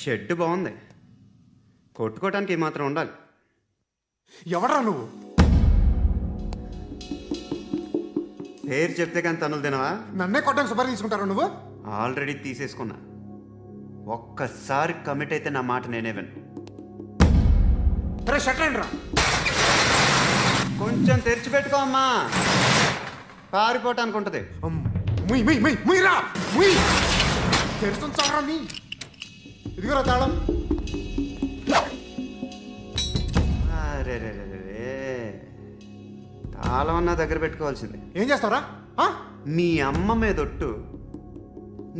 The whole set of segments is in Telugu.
షెడ్ బాగుంది, కొట్టుకోవటానికి ఏమాత్రం ఉండాలి. ఎవడ్రా నువ్వు? పేరు చెప్తే కానీ తనులు తినవా? నన్నే కొట్టడానికి సుపారీ తీసుకుంటారా నువ్వు? ఆల్రెడీ తీసేసుకున్నా. ఒక్కసారి కమిట్ అయితే నా మాట నేనే విను. షట్రండి. కొంచెం తెరిచిపెట్టుకో అమ్మా, పారిపోవటానికి ఉంటుంది. తెరుస్తుంచారా నీ? ఇదిగోరా తాళం. అరే తాళం అన్నా దగ్గర పెట్టుకోవాల్సింది. ఏం చేస్తావరా? మీ అమ్మ మీదొట్టు,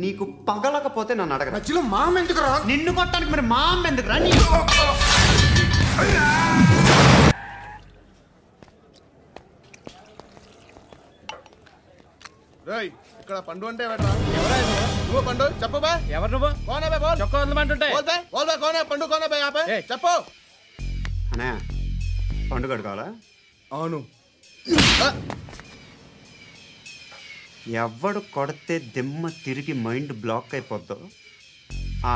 నీకు పగలకపోతే నన్ను అడగ. మధ్యలో మా అమ్మ ఎందుకురా? నిన్ను కొట్టడానికి మరి మా అమ్మ ఎందుకురా? ఇక్కడ పండు అంటే నువ్వు పండు చెప్పు బా. ఎవరు నువ్వు? చొక్కా వదలమంటుంటే పండు కోనే చెప్పు. అనే పండు కట్టుకోవాలా? అవును. ఎవడు కొడితే దిమ్మ తిరిగి మైండ్ బ్లాక్ అయిపోద్దో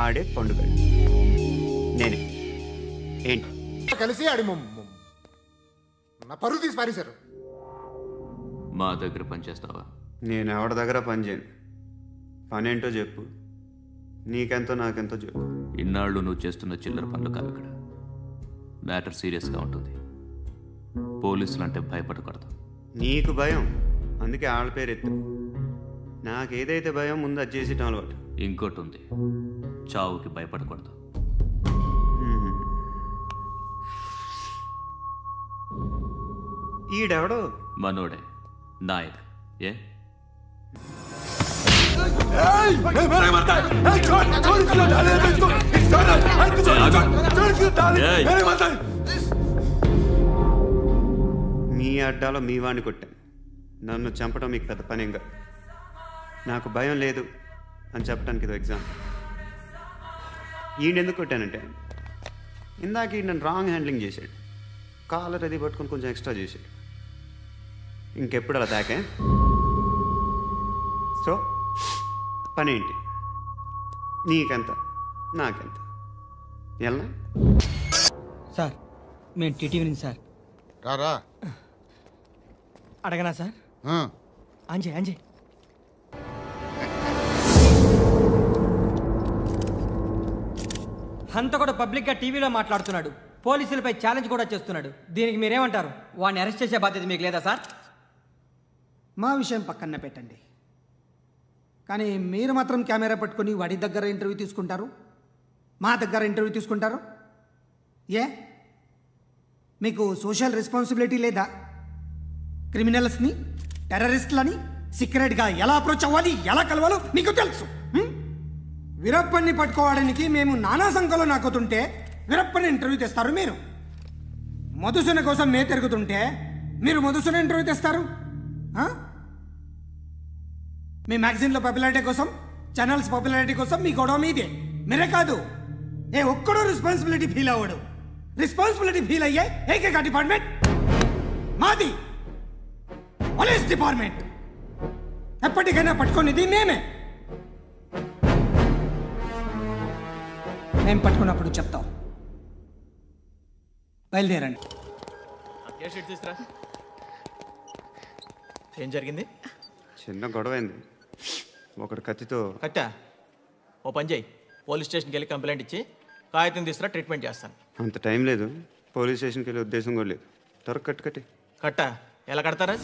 ఆడే పండుగ. నేనే. ఏంటి కలిసి ఆడి నా పరువు తీసి పారేశారు. మా దగ్గర పనిచేస్తావా? నేను ఎవరి దగ్గర పని చేయను. పనేంటో చెప్పు, నీకెంతో నాకెంతో చెప్పు. ఇన్నాళ్ళు నువ్వు చేస్తున్న చిల్లర పనులు కావు ఇక్కడ. మ్యాటర్ సీరియస్గా ఉంటుంది. పోలీసులు అంటే భయపడకూడదు. నీకు భయం, అందుకే ఆళ్ళ పేరు ఎత్తు. నాకేదైతే భయం ముందు అది చేసేటం అలవాటు. ఇంకోటి ఉంది, చావుకి భయపడకూడదు. ఈడెవడో మనోడే, నాయక్. ఏ మీ అడ్డాలో మీ వాడిని కొట్టాను. నన్ను చంపడం మీకు పెద్ద పనేంగా. నాకు భయం లేదు అని చెప్పడానికి ఇది ఎగ్జామ్. ఈయనెందుకు కొట్టానంటే, ఇందాక ఈ నన్ను రాంగ్ హ్యాండ్లింగ్ చేశాడు. కాలర్ అది పట్టుకొని కొంచెం ఎక్స్ట్రా చేశాడు. ఇంకెప్పుడు అలా తాకే. సో పనేంటి? నీకెంత నాకెంత? ఎలా సార్? మేము టీటీవీ నుంచి సార్. రారా అడగనా సార్? అంజయ్ హంత కూడా పబ్లిక్గా టీవీలో మాట్లాడుతున్నాడు, పోలీసులపై ఛాలెంజ్ కూడా చేస్తున్నాడు. దీనికి మీరేమంటారు? వాడిని అరెస్ట్ చేసే బాధ్యత మీకు లేదా సార్? మా విషయం పక్కన పెట్టండి, కానీ మీరు మాత్రం కెమెరా పట్టుకొని వాడి దగ్గర ఇంటర్వ్యూ తీసుకుంటారు, మా దగ్గర ఇంటర్వ్యూ తీసుకుంటారు. ఏ మీకు సోషల్ రెస్పాన్సిబిలిటీ లేదా? క్రిమినల్స్ని, టెర్రరిస్టులని సీక్రెట్గా ఎలా అప్రోచ్ అవ్వాలి, ఎలా కలవాలో మీకు తెలుసు. వీరప్పని పట్టుకోవడానికి మేము నానా సంఖ్యలో నాకుతుంటే వీరప్పని ఇంటర్వ్యూ తెస్తారు మీరు. మధుసూన కోసం మే తిరుగుతుంటే మీరు మధుసూన ఇంటర్వ్యూ తెస్తారు. మీ మ్యాగజైన్లో పాపులారిటీ కోసం, ఛానల్స్ పాపులారిటీ కోసం మీ గొడవ మీదే. మీరే కాదు, ఏ ఒక్కడో రెస్పాన్సిబిలిటీ ఫీల్ అవ్వడు. రెస్పాన్సిబిలిటీ ఫీల్ అయ్యే ఏకైక డిపార్ట్మెంట్ మాది, పోలీస్ డిపార్ట్మెంట్. ఎప్పటికైనా పట్టుకునేది మేమే. మేము పట్టుకున్నప్పుడు చెప్తాం. బయలుదేరండి. ఏం జరిగింది? చిన్న గొడవ అయింది. ఒకటి కత్తితో. కట్టా? ఓ పని చేయి, పోలీస్ స్టేషన్కి వెళ్ళి కంప్లైంట్ ఇచ్చి కాగితం తీసుకురా, ట్రీట్మెంట్ చేస్తాను. అంత టైం లేదు, పోలీస్ స్టేషన్కి వెళ్ళే ఉద్దేశం కూడా లేదు. త్వరగా కట్టి. కట్టా? ఎలా కడతారా?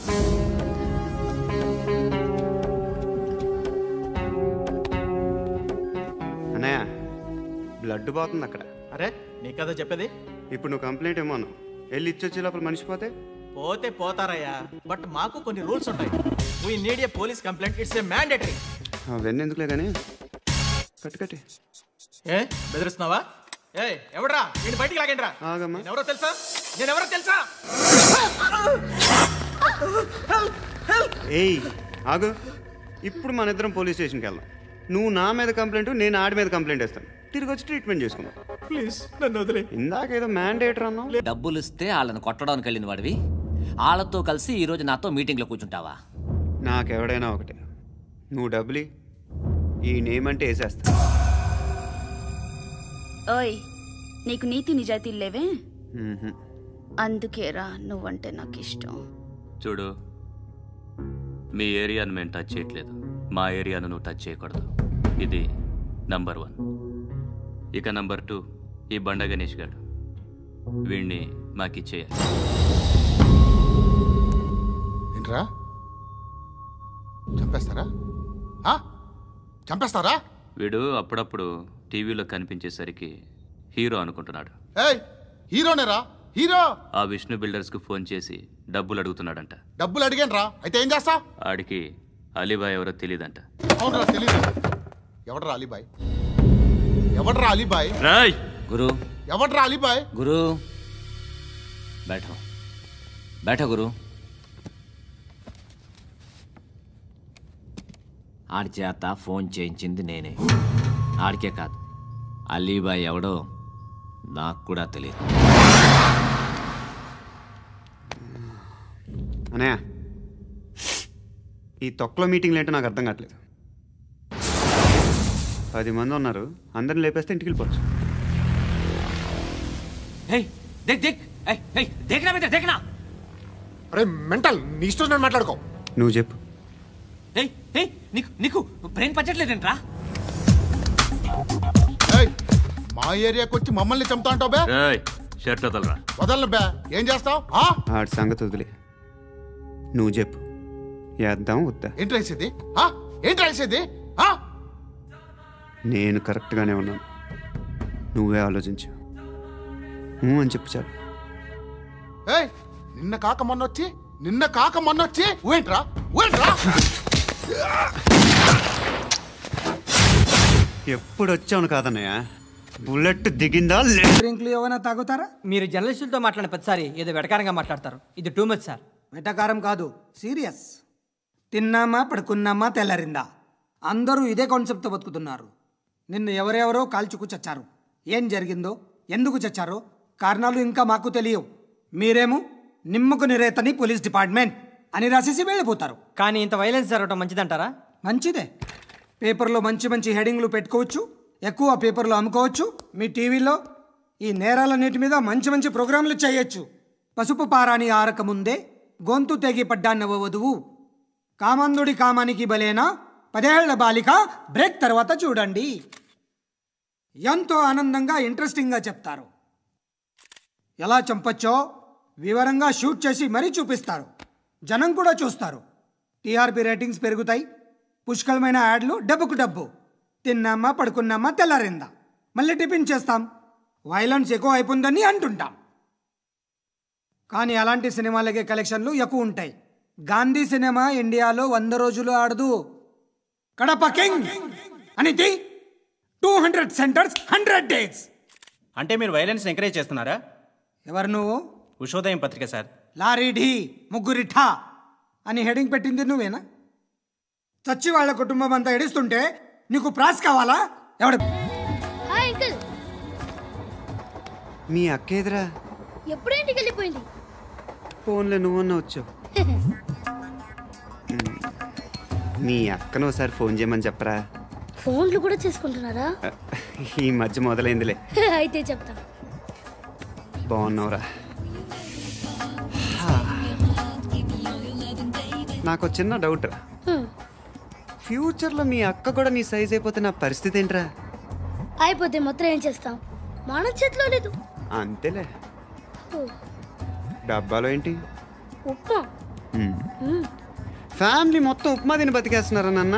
అన్నయ్య బ్లడ్ పోతుంది అక్కడ. అరే నీ కదా చెప్పేది. ఇప్పుడు నువ్వు కంప్లైంట్ ఏమో అన్నావు, వెళ్ళి ఇచ్చొచ్చే లోపల మనిషి పోతే పోతారయ్యా, బట్ మాకు కొన్ని రూల్స్ ఉంటాయి. We need a police complaint, it's a mandatory. అవన్నీ ఎందుకులే కానీ కట్టి. ఏ బెదిరిస్తున్నావా? ఏ ఎవడ్రా నేను బయటికి లాగండిరా. ఎవరో తెలుసా? నేనెవరో తెలుసా? ఏయ్ ఆగు, ఇప్పుడు మన ఇద్దరం పోలీస్ స్టేషన్కి వెళ్దాం. నువ్వు నా మీద కంప్లైంట్, నేను ఆడి మీద కంప్లైంట్ వేస్తాను. తిరిగి వచ్చి ట్రీట్మెంట్ చేసుకున్నావు. ప్లీజ్ నన్ను వదిలే. ఇందాకేదో మ్యాండేటర్ అన్నావు. డబ్బులు ఇస్తే వాళ్ళని కొట్టడానికి వెళ్ళిన వాడివి, వాళ్ళతో కలిసి ఈరోజు నాతో మీటింగ్లో కూర్చుంటావా? నాకెవడైనా ఒకటే, నువ్వు డబ్బులు ఈ నేమ్ అంటే వేసేస్తా. ఓయ్, నీకు నీతి నిజాయితీలు లేవే? అందుకేరా నువ్వంటే నాకు ఇష్టం. చూడు, మీ ఏరియాను మేము టచ్ చేయట్లేదు, మా ఏరియాను నువ్వు టచ్ చేయకూడదు. ఇది నంబర్ 1. ఇక నంబర్ 2, ఈ బండ గణేష్ గారు, వీణ్ణి మాకిచ్చేయాలి. ఏంట్రా, చంపేస్తారా? చంపేస్తారా? వీడు అప్పుడప్పుడు టీవీలో కనిపించేసరికి హీరో అనుకుంటున్నాడు. ఏయ్, హీరోనేరా, హీరో. ఆ విష్ణు బిల్డర్స్కు ఫోన్ చేసి డబ్బులు అడుగుతున్నాడంట. డబ్బులు అడిగాను రా, అయితే ఏం చేస్తా? ఆడికి అలీబాయ్ ఎవరో తెలియదంట. అవునరా, తెలీదు. ఎవడరా అలీబాయ్? ఎవడరా అలీబాయ్? రాయ్ గురు, ఎవడరా అలీబాయ్? గురు बैठो बैठो గురు. ఆడి చేత ఫోన్ చేయించింది నేనే. ఆడికే కాదు, అలీబాయ్ ఎవడో నాకు కూడా తెలియదు. అనయా, ఈ తొక్కలో మీటింగ్లు ఏంటో నాకు అర్థం కావట్లేదు. 10 మంది ఉన్నారు, అందరిని లేపేస్తే ఇంటికి వెళ్ళిపోవచ్చు. అరే మెంటల్, నీ ఇష్టం నేను మాట్లాడుకో. నువ్వు చెప్పు. నీకు బ్రెయిన్ పచ్చట్లేదంట్రా? మా ఏరియాకి వచ్చి మమ్మల్ని చంపుతా అంటావు బే? షర్ట్ వదలరా. వదలను బే. ఏం చేస్తావు? ఆడి సంగతి వదిలే, నువ్వు చెప్పు. వేద్దాం వద్దా? ఏంటి రాసేది? ఏంటి రాసేది? నేను కరెక్ట్గానే ఉన్నాను, నువ్వే ఆలోచించు. అని చెప్పు చాలు. నిన్న కాక మొన్నొచ్చి ఊయంట్రా. ఎప్పుడు వచ్చావును కాదన్నయ్య, బుల్లెట్ దిగిందా? డ్రింక్లు ఏమైనా తాగుతారా? మీరు జర్నలిస్టులతో మాట్లాడిన ప్రతిసారి ఏదో వెటకారంగా మాట్లాడతారు. ఇది టూ మచ్ సార్. వెటకారం కాదు, సీరియస్. తిన్నామా, పడుకున్నామా, తెల్లరిందా, అందరూ ఇదే కాన్సెప్ట్తో బతుకుతున్నారు. నిన్ను ఎవరెవరో కాల్చుకు చచ్చారు. ఏం జరిగిందో, ఎందుకు చచ్చారో కారణాలు ఇంకా మాకు తెలియవు. మీరేమో నిమ్మకు నిరేతని పోలీస్ డిపార్ట్మెంట్ అని రాసేసి వెళ్ళిపోతారు. కానీ ఇంత వైలెన్స్ జరగడం మంచిదంటారా? మంచిదే. పేపర్లో మంచి మంచి హెడింగ్లు పెట్టుకోవచ్చు, ఎక్కువ పేపర్లు అమ్ముకోవచ్చు. మీ టీవీలో ఈ నేరాలన్నిటి మీద మంచి మంచి ప్రోగ్రాంలు చేయొచ్చు. పసుపు పారాని ఆరక ముందే గొంతు తెగి పడ్డాన్నవ వధువు, కామందుడి కామానికి బలేనా, 10 ఏళ్ల బాలిక, బ్రేక్ తర్వాత చూడండి. ఎంతో ఆనందంగా ఇంట్రెస్టింగ్గా చెప్తారు. ఎలా చంపచ్చో వివరంగా షూట్ చేసి మరీ చూపిస్తారు. జనం కూడా చూస్తారు. టీఆర్పీ రేటింగ్స్ పెరుగుతాయి. పుష్కలమైన యాడ్లు, డబ్బుకు డబ్బు. తిన్నామా, పడుకున్నామా, తెల్లారిందా, మళ్ళీ టిఫిన్ చేస్తాం. వైలెన్స్ ఎక్కువ అయిపోయిందని అంటుంటాం. కానీ అలాంటి సినిమాలకే కలెక్షన్లు ఎక్కువ ఉంటాయి. గాంధీ సినిమా ఇండియాలో 100 రోజులు ఆడదు. కడప కింగ్ అనేది 200 సెంటర్స్ 100 డేస్. అంటే మీరు వైలెన్స్ ఎంకరేజ్ చేస్తున్నారా? ఎవరు నువ్వు? ఉషోదయం పత్రిక సార్. లారీ ఢీ ముగ్గురిఠా అని హెడింగ్ పెట్టింది నువ్వేనా? చచ్చి వాళ్ళ కుటుంబం అంతా ఎడుస్తుంటే నీకు ప్రాస్ కావాలా? ఎవడు? Hi uncle. మీ అక్క ఎదురా? ఎప్పుడు ఇంటికి వెళ్ళిపోయింది. ఫోన్లో నువ్వన్నా వచ్చావు. మీ అక్కను ఒకసారి ఫోన్ చేయమని చెప్పరా. ఫోన్లు కూడా చేసుకుంటున్నారా? ఈ మధ్య మొదలైందిలే. అయితే చెప్తా. బాగున్నావురా? నాకు చిన్న డౌట్ రా. ఫ్యూచర్లో మీ అక్క కూడా నీ సైజ్ అయిపోతే నా పరిస్థితి ఏంట్రా? అయిపోతే మొత్తం ఏం చేస్తాం, మన చేతిలో లేదు. అంతేలే. డబ్బాలో ఏంటి? ఉప్మా. ఫ్యామిలీ మొత్తం ఉప్మా తిని బతికేస్తున్నారా నాన్న?